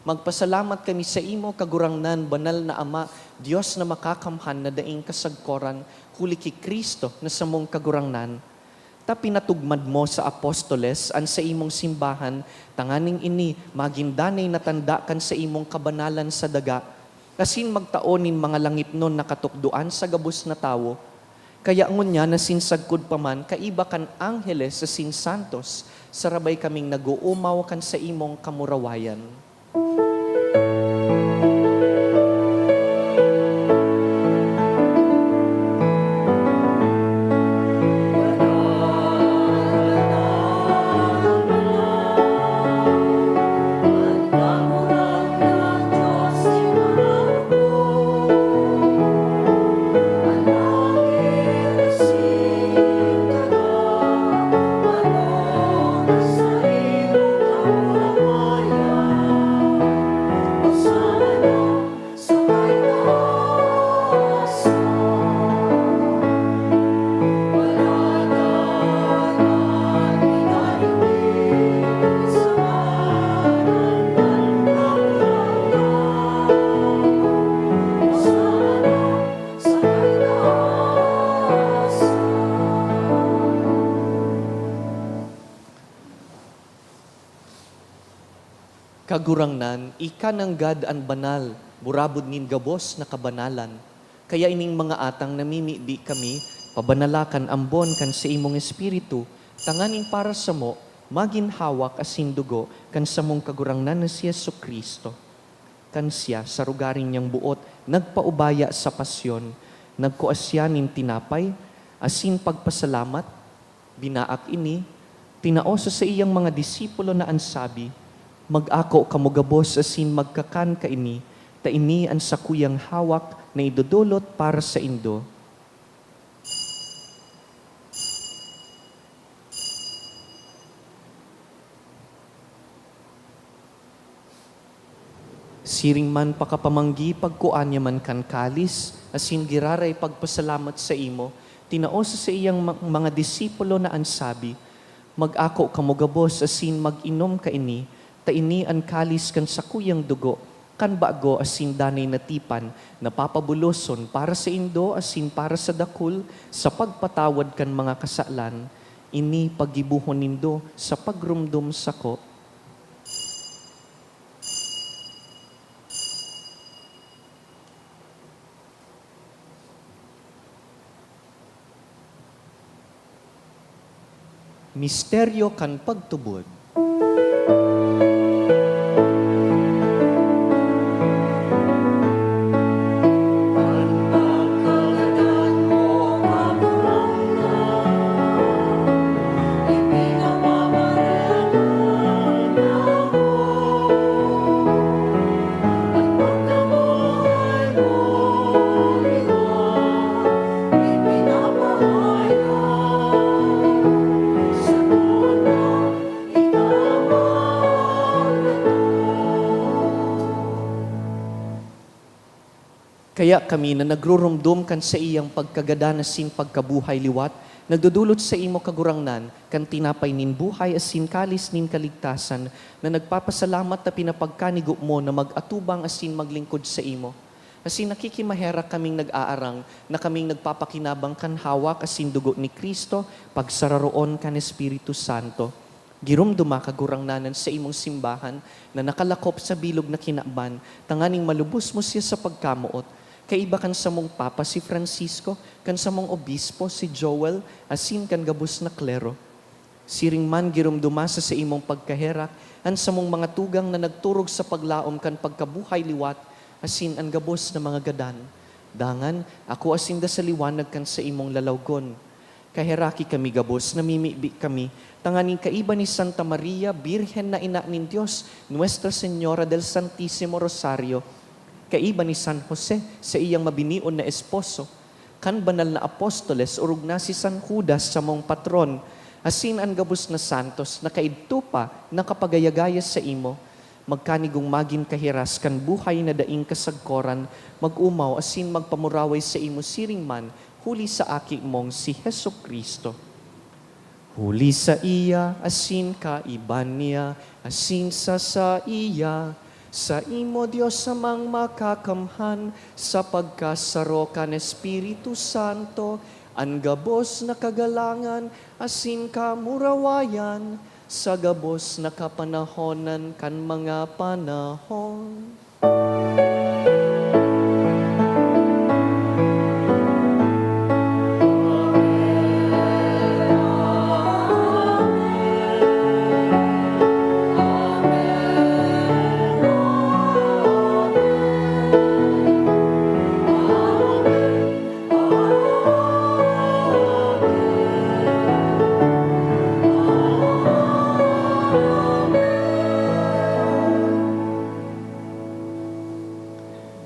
magpasalamat kami sa imo, kagurangnan, banal na Ama, Diyos na makakamhan na daing kasagkoran, huli ki Kristo na sa mong kagurangnan. Ta pinatugmad mo sa apostoles, an sa imong simbahan, tanganing ini, magindanay natanda kan sa imong kabanalan sa daga, kasin magtaonin mga langit nun nakatukduan sa gabos na tawo, kaya ngunya na sinsagkod pa man, kaiba kan angheles sa sinsantos, sarabay kaming naguumaw kan sa imong kamurawayan. Kagurangnan, ika ng God an banal, burabod nin gabos na kabanalan. Kaya ining mga atang namimibi kami, pabanalakan ambon kan sa imong espiritu, tanganing para sa mo, maginhawak asin dugo kan sa mong kagurangnan na si Yesu Kristo. Kan siya, sa rugarin niyang buot, nagpaubaya sa pasyon, nagkuasyanin tinapay, asin pagpasalamat, binaak ini, tinaoso sa iyang mga disipulo na ansabi, mag-ako kamugabos asin magkakan ka ini, ta ini ang sakuyang hawak na idudulot para sa indo. Siring man pakapamanggi pagkuanya man kan kalis, asin giraray pagpasalamat sa imo, tinaoso sa iyang mga disipulo na ansabi, mag-ako kamugabos asin mag-inom ka ini, ta ini ang kalis kan sakuyang dugo, kan bago asin danay natipan, napapabuloson para sa indo asin para sa dakul, sa pagpatawad kan mga kasalan, ini pagibuhon nindo sa pagrumdum sako. Misteryo kan pagtubod. Kaya kami na nagrurumdum kan sa iyang pagkagadasin pagkabuhay liwat, nagdudulot sa imo kagurangnan, kan tinapay nin buhay asin kalis nin kaligtasan, na nagpapasalamat na pinapagkanigo mo na mag-atubang asin maglingkod sa imo. Asin nakikimahera kaming nag-aarang, na kaming nagpapakinabang kan hawak asin dugo ni Kristo, pagsararoon kan Espiritu Santo. Girumduma kagurangnanan sa imong simbahan na nakalakop sa bilog na kinaban, tanganing malubos mo siya sa pagkamuot. Kaiba kan sa mong Papa si Francisco, kan sa mong Obispo si Joel, asin kan gabos na klero. Siring man girumduma sa imong pagkaherak, an sa mong mga tugang na nagturog sa paglaom kan pagkabuhay liwat, asin ang gabos na mga gadan. Dangan, ako asin da sa liwanag kan sa imong lalawgon. Kaheraki kami gabos, namimibi kami, tanganing kaiba ni Santa Maria, Birhen na ina nin Diyos, Nuestra Señora del Santísimo Rosario, kaiba ni San Jose sa iyang mabinion na esposo, kan banal na apostoles, urug na si San Judas sa mong patron, asin ang gabos na santos, na kaidto pa, nakapagayagaya sa imo, magkanigong magin kahiras, kan buhay na daing kasagkoran, mag-umaw, asin magpamuraway sa imo siring man, huli sa aki mong si Heso Kristo. Huli sa iya, asin ka iban niya, asin sa iya, sa imo Diyos amang makakamhan, sa pagkasaro kan Espiritu Santo, ang gabos na kagalangan, asin ka murawayan, sa gabos na kapanahonan kan mga panahon.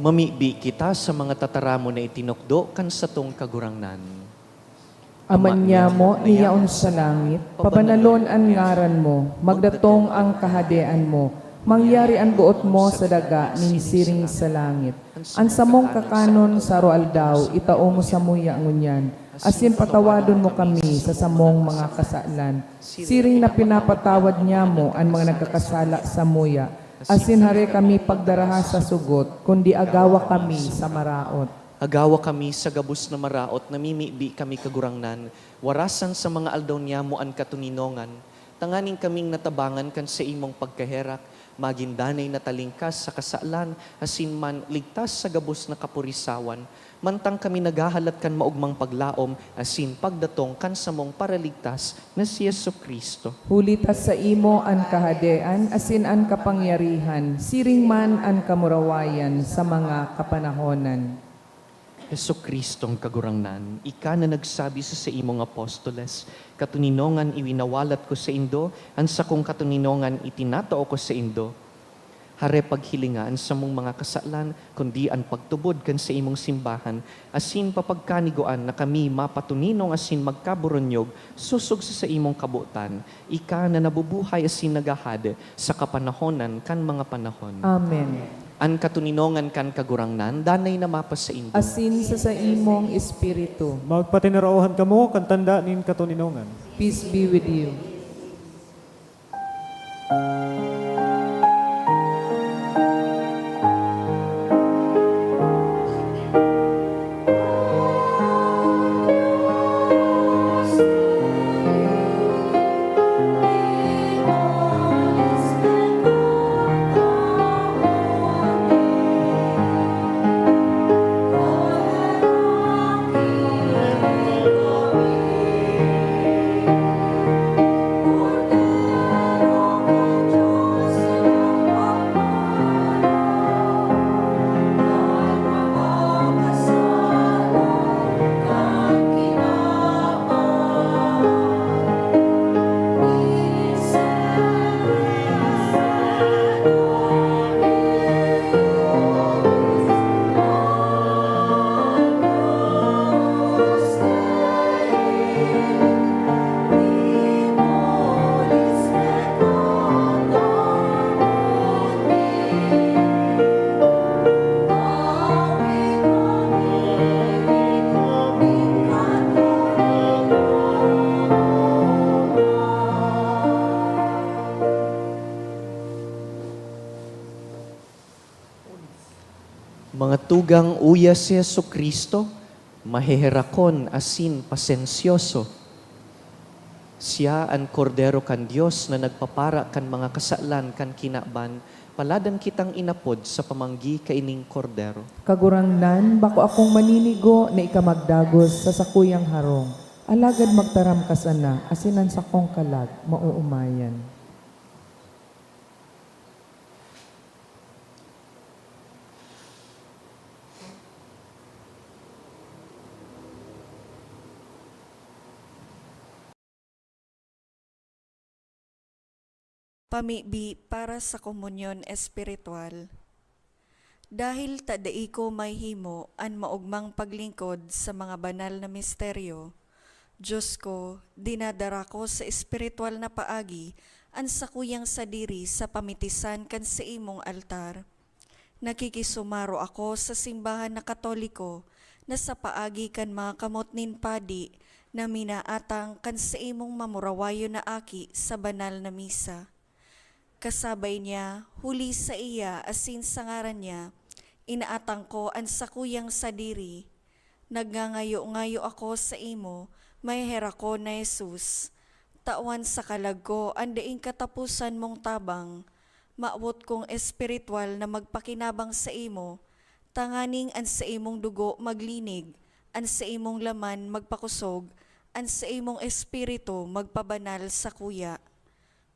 Mamibi kita sa mga tataramo na itinukdo kan sa tong kagurangnan. Aman niya mo, niyaon sa langit, pabanalon ang ngaran mo, magdatong ang kahadean mo, mangyari ang buot mo sa daga, ning siring sa langit. Ang samong kakanon sa roaldaw, itao mo sa muya ngunyan, asin patawadon mo kami sa samong mga kasalan. Siring na pinapatawad niya mo ang mga nagkakasala sa muya, asin hare kami pagdaraha sa sugot, kundi agawa kami sa maraot. Agawa kami sa gabos na maraot, namimibi kami kagurangnan, warasan sa mga aldaw niya mo ang katuninongan, tanganing kaming natabangan kan sa imong pagkaherak, magindanay na talingkas sa kasalan, asin man ligtas sa gabos na kapurisawan, mantang kami naghahalat kan maugmang paglaom, asin pagdatong kan sa mong paraligtas na si Yesu Kristo. Hulitas sa imo ang kahadean, asin ang kapangyarihan, siring man ang kamurawayan sa mga kapanahonan. Yesu Kristong kagurangnan, ika na nagsabi sa imong apostoles, katuninongan iwinawalat ko sa indo, ang sa kong katuninongan itinatao ko sa indo. Hare paghilingaan sa mong mga kasalan, kundi ang pagtubod kan sa imong simbahan, asin papagkaniguan na kami mapatuninong asin magkaburonyog, susog sa imong kabutan, ika na nabubuhay asin nagahad sa kapanahonan kan mga panahon. Amen. An katuninongan kan kagurangnan, danay na mapas sa indo. Asin sa imong espiritu. Magpatinarauhan kamo, kan tanda nin katuninongan. Peace be with you. Mga tugang uya si Yesu Kristo, maheherakon asin pasensyoso. Siya ang kordero kan Dios na nagpapara kan mga kasalan kan kinaban, paladan kitang inapod sa pamanggi kaining kordero. Kagurangnan, bako akong maninigo na ikamagdagos sa sakuyang harong. Alagad magtaram ka sana, asinan sa kong kalag, mauumayan. Pamibi para sa komunyon espiritual. Dahil tadai ko may himo an maugmang paglingkod sa mga banal na misteryo, Diyos ko, dinadara ko sa espiritual na paagi an sakuyang sadiri sa pamitisan kan sa imong altar. Nakikisumaro ako sa simbahan na Katoliko na sa paagi kan mga kamot nin padi na minaatang kan sa imong mamurawayo na aki sa banal na misa. Kasabay niya, huli sa iya asin sa ngaran niya, inaatang ko ang sakuyang sadiri. Nagngangayo-ngayo ako sa imo, may hera ko na Jesus. Tawan sa kalag ko, andaing katapusan mong tabang. Maawot kong espiritual na magpakinabang sa imo, tanganing an sa imong dugo maglinig, an sa imong laman magpakusog, an sa imong espiritu magpabanal sa kuya.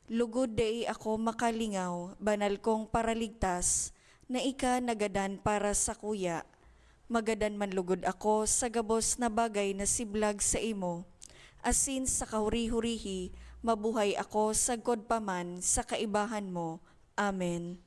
Lugod dai ako makalingaw, banal kong paraligtas, na ika nagadan para sa kuya. Magadan man lugod ako sa gabos na bagay na siblag sa imo. Asin sa kahuri-hurihi, mabuhay ako sa godpaman sa kaibahan mo. Amen.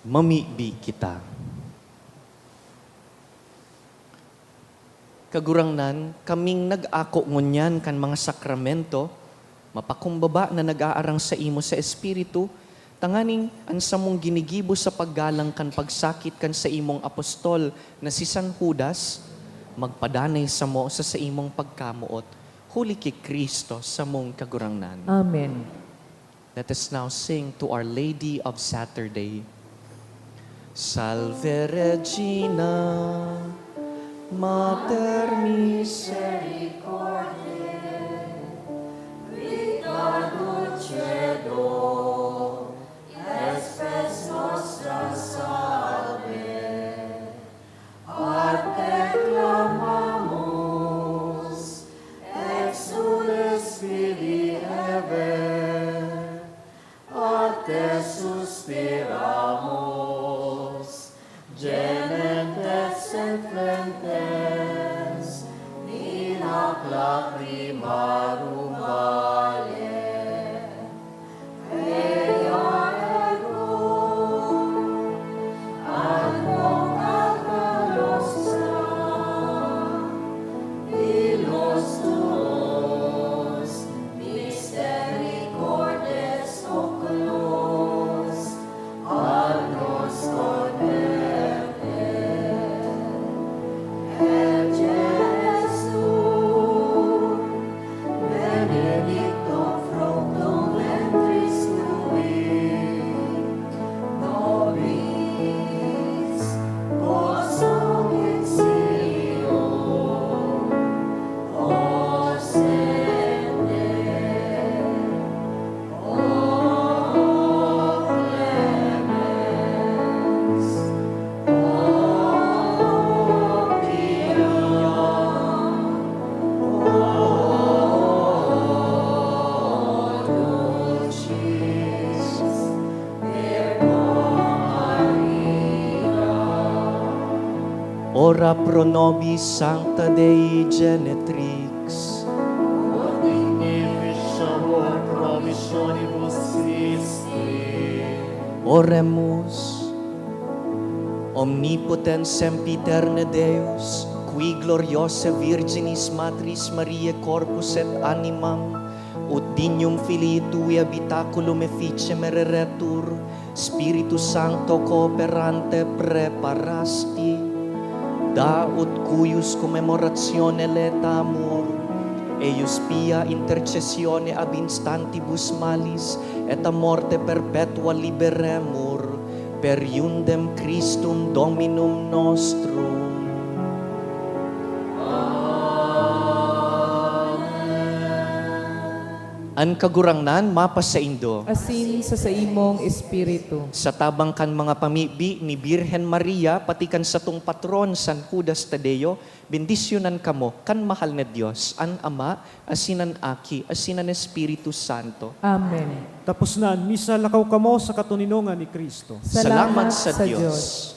Mamibi kita. Kagurangnan, kaming nag-ako ngunyan kan mga sakramento, mapakumbaba na nag-aarang sa imo sa espiritu, tanganing ansa mong ginigibo sa paggalang kan pagsakit kan sa imong apostol na si San Judas, magpadanay sa mo sa imong pagkamuot, huli kay Kristo sa mong kagurangnan. Amen. Let us now sing to Our Lady of Saturday. Salve Regina, Mater Misericordiae, Ora pro nobis Sancta Dei Genetrix. Oremus. Omnipotens sempiterne Deus, qui gloriose Virginis Matris Mariae corpus et animam, ut dignum filii tui habitaculum efficem eretur, Spiritus Sancto cooperante preparasti, da ut cuius commemoratione letamur, eius pia intercessione ab instantibus malis, et a morte perpetua liberemur, per iundem Christum Dominum nostrum. An kagurangnan mapa sa Indo, Asin sa imong espiritu. sa tabang kan mga pamibi ni Birhen Maria, pati kan satong patron San Judas Tadeo, bendisyonan kamo kan mahal na Dios, an Ama, asinan Aki, asinan Espiritu Santo. Amen. Tapos na, misa lakaw kamo sa katuninongan ni Kristo. Salamat sa Diyos.